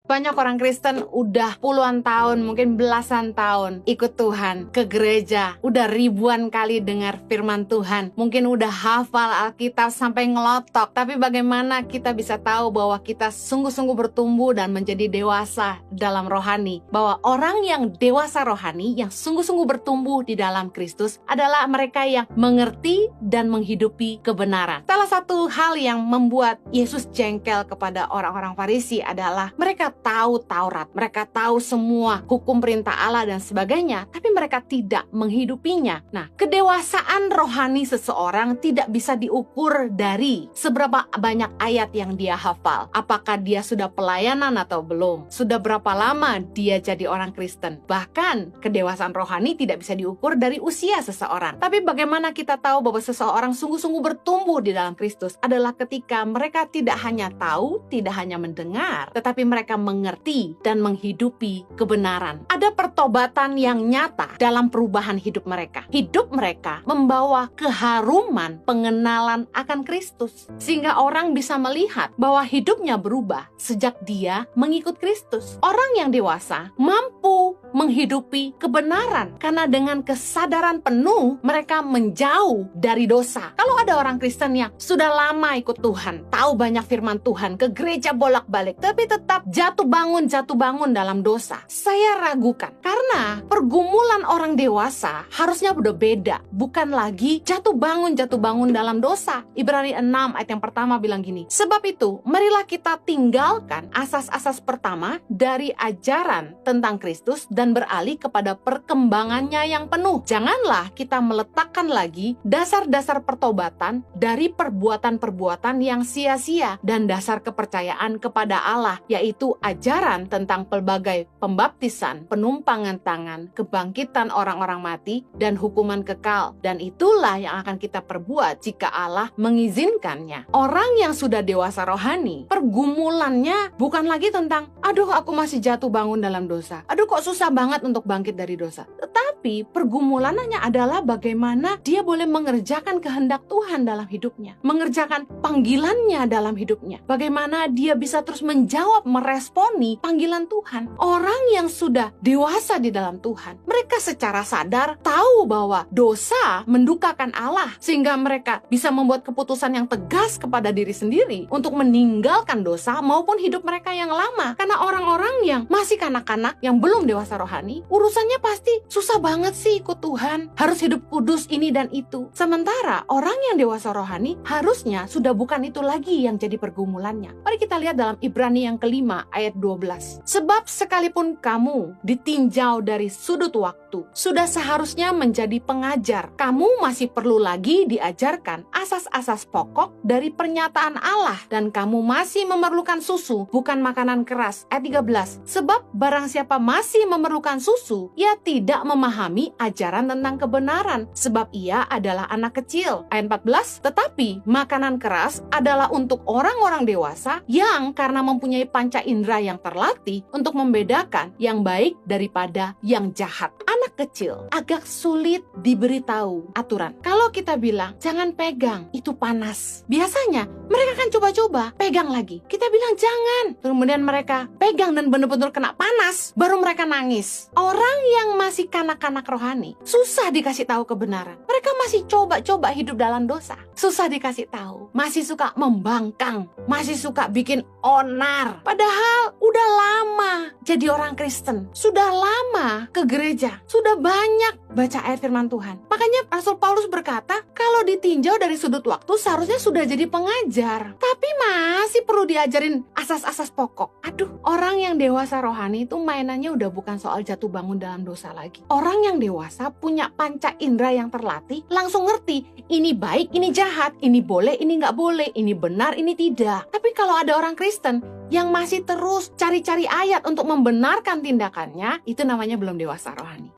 Banyak orang Kristen udah puluhan tahun, mungkin belasan tahun ikut Tuhan, ke gereja, udah ribuan kali dengar firman Tuhan, mungkin udah hafal Alkitab sampai ngelotok. Tapi bagaimana kita bisa tahu bahwa kita sungguh-sungguh bertumbuh dan menjadi dewasa dalam rohani? Bahwa orang yang dewasa rohani, yang sungguh-sungguh bertumbuh di dalam Kristus adalah mereka yang mengerti dan menghidupi kebenaran. Salah satu hal yang membuat Yesus jengkel kepada orang-orang Farisi adalah mereka tahu Taurat, mereka tahu semua hukum perintah Allah dan sebagainya, tapi mereka tidak menghidupinya. Nah, kedewasaan rohani seseorang tidak bisa diukur dari seberapa banyak ayat yang dia hafal. Apakah dia sudah pelayanan atau belum? Sudah berapa lama dia jadi orang Kristen? Bahkan, kedewasaan rohani tidak bisa diukur dari usia seseorang. Tapi bagaimana kita tahu bahwa seseorang sungguh-sungguh bertumbuh di dalam Kristus adalah ketika mereka tidak hanya tahu, tidak hanya mendengar, tetapi mereka mengerti dan menghidupi kebenaran. Ada pertobatan yang nyata dalam perubahan hidup mereka. Hidup mereka membawa keharuman pengenalan akan Kristus, sehingga orang bisa melihat bahwa hidupnya berubah sejak dia mengikut Kristus. Orang yang dewasa mampu menghidupi kebenaran karena dengan kesadaran penuh mereka menjauh dari dosa. Kalau ada orang Kristen yang sudah lama ikut Tuhan, tahu banyak firman Tuhan, ke gereja bolak-balik, tapi tetap jatuh bangun dalam dosa, saya ragukan. Karena pergumulan orang dewasa harusnya udah beda, bukan lagi jatuh bangun dalam dosa. Ibrani 6 ayat yang pertama bilang gini, sebab itu marilah kita tinggalkan asas-asas pertama dari ajaran tentang Kristus dan beralih kepada perkembangannya yang penuh. Janganlah kita meletakkan lagi dasar-dasar pertobatan dari perbuatan-perbuatan yang sia-sia dan dasar kepercayaan kepada Allah, yaitu ajaran tentang pelbagai pembaptisan, penumpangan tangan, kebangkitan orang-orang mati, dan hukuman kekal. Dan itulah yang akan kita perbuat jika Allah mengizinkannya. Orang yang sudah dewasa rohani, pergumulannya bukan lagi tentang, aduh aku masih jatuh bangun dalam dosa, aduh kok susah banget untuk bangkit dari dosa. Tetapi pergumulannya adalah bagaimana dia boleh mengerjakan kehendak Tuhan dalam hidupnya, mengerjakan panggilannya dalam hidupnya, bagaimana dia bisa terus menjawab, meresponi panggilan Tuhan. Orang yang sudah dewasa di dalam Tuhan, mereka secara sadar tahu bahwa dosa mendukakan Allah, sehingga mereka bisa membuat keputusan yang tegas kepada diri sendiri untuk meninggalkan dosa maupun hidup mereka yang lama. Karena orang-orang yang masih kanak-kanak, yang belum dewasa rohani, urusannya pasti susah banget sih ikut Tuhan, harus hidup kudus ini dan itu. Sementara orang yang dewasa rohani harusnya sudah bukan itu lagi yang jadi pergumulannya. Mari kita lihat dalam Ibrani yang kelima ayat 12. Sebab sekalipun kamu ditinjau dari sudut waktu, sudah seharusnya menjadi pengajar. Kamu masih perlu lagi diajarkan asas-asas pokok dari pernyataan Allah, dan kamu masih memerlukan susu, bukan makanan keras. Ayat 13. Sebab barang siapa masih memerlukan susu, ia tidak memahami ajaran tentang kebenaran, sebab ia adalah anak kecil. Ayat 14. Tetapi makanan keras adalah untuk orang-orang dewasa yang karena mempunyai panca indera yang terlatih untuk membedakan yang baik daripada yang jahat. Anak kecil agak sulit diberitahu aturan. Kalau kita bilang jangan pegang, itu panas, biasanya mereka akan coba-coba pegang lagi. Kita bilang jangan, kemudian mereka pegang dan benar-benar kena panas, baru mereka nangis. Orang yang masih kanak-kanak rohani susah dikasih tahu kebenaran. Mereka masih coba-coba hidup dalam dosa, susah dikasih tahu, masih suka membangkang, masih suka bikin onar. Padahal udah lama jadi orang Kristen, sudah lama ke gereja, sudah banyak baca ayat firman Tuhan. Makanya Rasul Paulus berkata, kalau ditinjau dari sudut waktu seharusnya sudah jadi pengajar, tapi masih perlu diajarin asas-asas pokok. Aduh, orang yang dewasa rohani itu mainannya udah bukan soal jatuh bangun dalam dosa lagi. Orang yang dewasa punya panca indera yang terlatih, langsung ngerti ini baik, ini jahat, ini boleh, ini nggak boleh, ini benar, ini tidak. Tapi kalau ada orang Kristen yang masih terus cari-cari ayat untuk membenarkan tindakannya, itu namanya belum dewasa rohani.